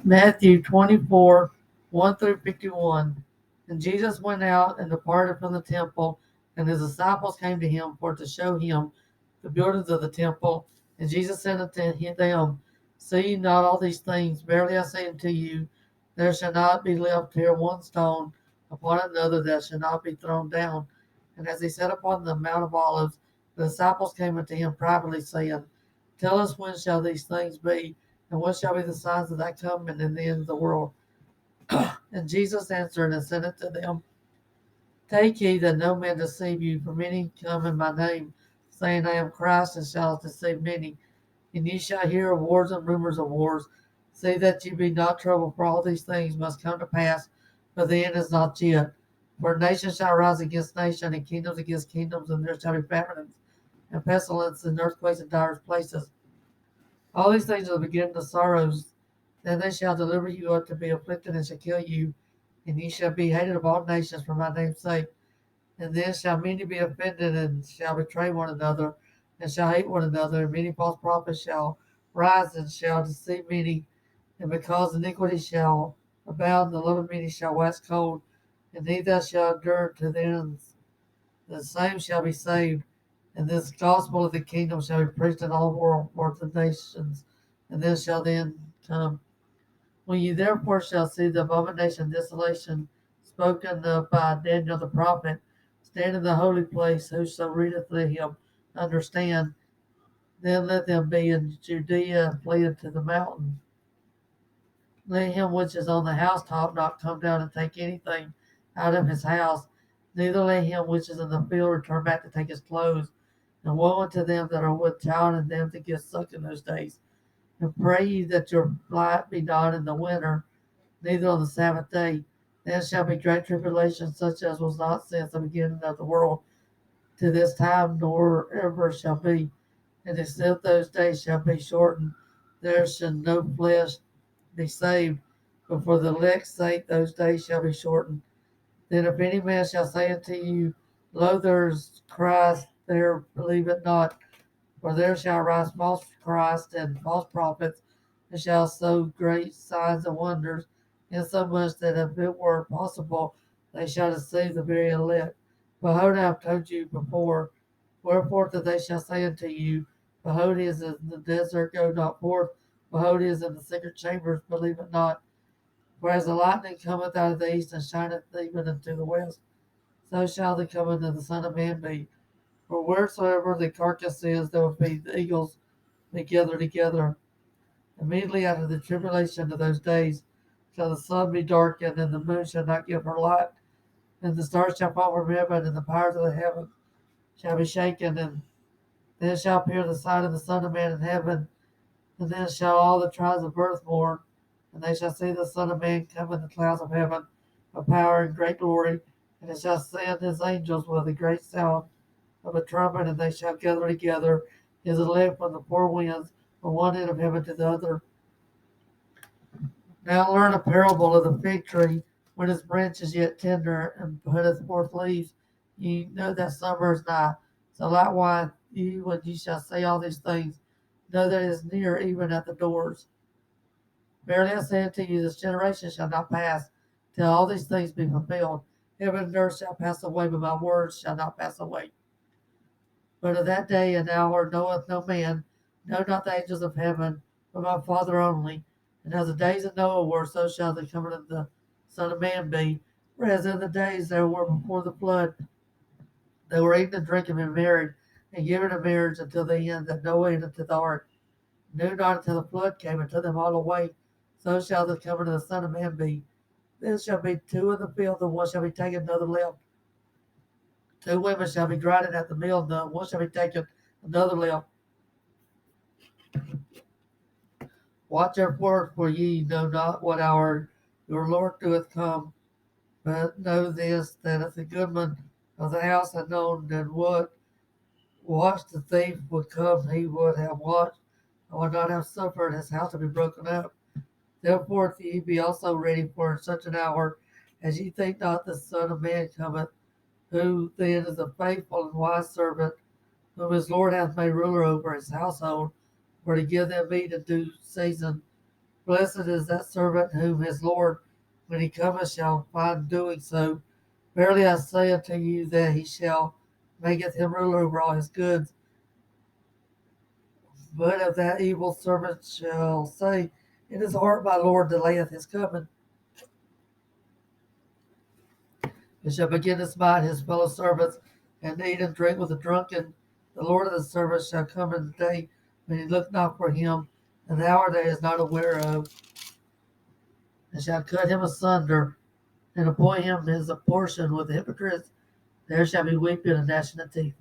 Matthew 24, 1 through 51. And Jesus went out and departed from the temple, and his disciples came to him for to show him the buildings of the temple. And Jesus said unto them, See ye not all these things? Verily I say unto you, there shall not be left here one stone upon another that shall not be thrown down. And as he sat upon the Mount of Olives, the disciples came unto him privately, saying, Tell us when shall these things be, and what shall be the signs of that coming and the end of the world? And Jesus answered and said unto them, Take heed that no man deceive you, for many come in my name, saying, I am Christ, and shall deceive many. And ye shall hear of wars and rumors of wars. See that ye be not troubled, for all these things must come to pass, but the end is not yet. For nation shall rise against nation, and kingdoms against kingdoms, and there shall be famines, and pestilence, and earthquakes in divers places. All these things are the beginning of sorrows. Then they shall deliver you up to be afflicted, and shall kill you, and ye shall be hated of all nations for my name's sake. And then shall many be offended, and shall betray one another, and shall hate one another, and many false prophets shall rise, and shall deceive many. And because iniquity shall abound, the love of many shall wax cold, and he that shall endure to the end, the same shall be saved. And this gospel of the kingdom shall be preached in all the world for the nations, and then shall the end come. When you therefore shall see the abomination desolation spoken of by Daniel the prophet, stand in the holy place, whoso readeth let him understand. Then let them be in Judea and flee into the mountain. Let him which is on the housetop not come down and take anything out of his house, neither let him which is in the field return back to take his clothes. And woe unto them that are with child and them that give suck in those days. And pray ye that your flight be not in the winter, neither on the Sabbath day. Then shall be great tribulation, such as was not since the beginning of the world to this time, nor ever shall be. And except those days shall be shortened, there shall no flesh be saved. But for the elect's sake, those days shall be shortened. Then if any man shall say unto you, Lo, there is Christ there, believe it not. For there shall rise false Christ and false prophets, and shall show great signs and wonders, insomuch that if it were possible, they shall deceive the very elect. Behold, I have told you before. Wherefore that they shall say unto you, Behold, he is in the desert, go not forth. Behold, he is in the secret chambers, believe it not. For as the lightning cometh out of the east and shineth even unto the west, so shall the coming of the Son of Man be. For wheresoever the carcass is, there will be the eagles be gathered together. Immediately after the tribulation of those days shall the sun be darkened, and the moon shall not give her light, and the stars shall fall from heaven, and the powers of the heaven shall be shaken, and then shall appear the sign of the Son of Man in heaven, and then shall all the tribes of earth mourn, and they shall see the Son of Man come in the clouds of heaven with power and great glory, and he shall send his angels with a great sound of a trumpet, and they shall gather together his elect from the four winds, from one end of heaven to the other. Now learn a parable of the fig tree. When its branch is yet tender and putteth forth leaves, ye know that summer is nigh. So likewise, ye, when ye shall say all these things, know that it is near, even at the doors. Verily I say unto you, this generation shall not pass till all these things be fulfilled. Heaven and earth shall pass away, but my words shall not pass away. But of that day and hour knoweth no man, no, not the angels of heaven, but my Father only. And as the days of Noah were, so shall the coming of the Son of Man be. Whereas in the days there were before the flood, they were eating and drinking and married, and given in marriage until the end that Noah entered into the ark. Knew not until the flood came and took them all away. So shall the coming of the Son of Man be. Then shall be two in the field, and one shall be taken, another left. Two women shall be grinding at the mill, and one shall be taken, another left. Watch therefore, for ye know not what hour your Lord doeth come. But know this, that if the goodman of the house had known then what watch the thief would come, he would have watched, and would not have suffered his house to be broken up. Therefore ye be also ready for such an hour, as ye think not the Son of Man cometh. Who then is a faithful and wise servant, whom his Lord hath made ruler over his household, for to give them meat in due season? Blessed is that servant whom his Lord, when he cometh, shall find doing so. Verily I say unto you that he shall maketh him ruler over all his goods. But if that evil servant shall say in his heart, My Lord delayeth his coming, and shall begin to smite his fellow servants, and eat and drink with the drunken, the Lord of the servant shall come in the day when he look not for him, and the hour that he is not aware of, and shall cut him asunder, and appoint him his portion with the hypocrites. There shall be weeping and gnashing of teeth.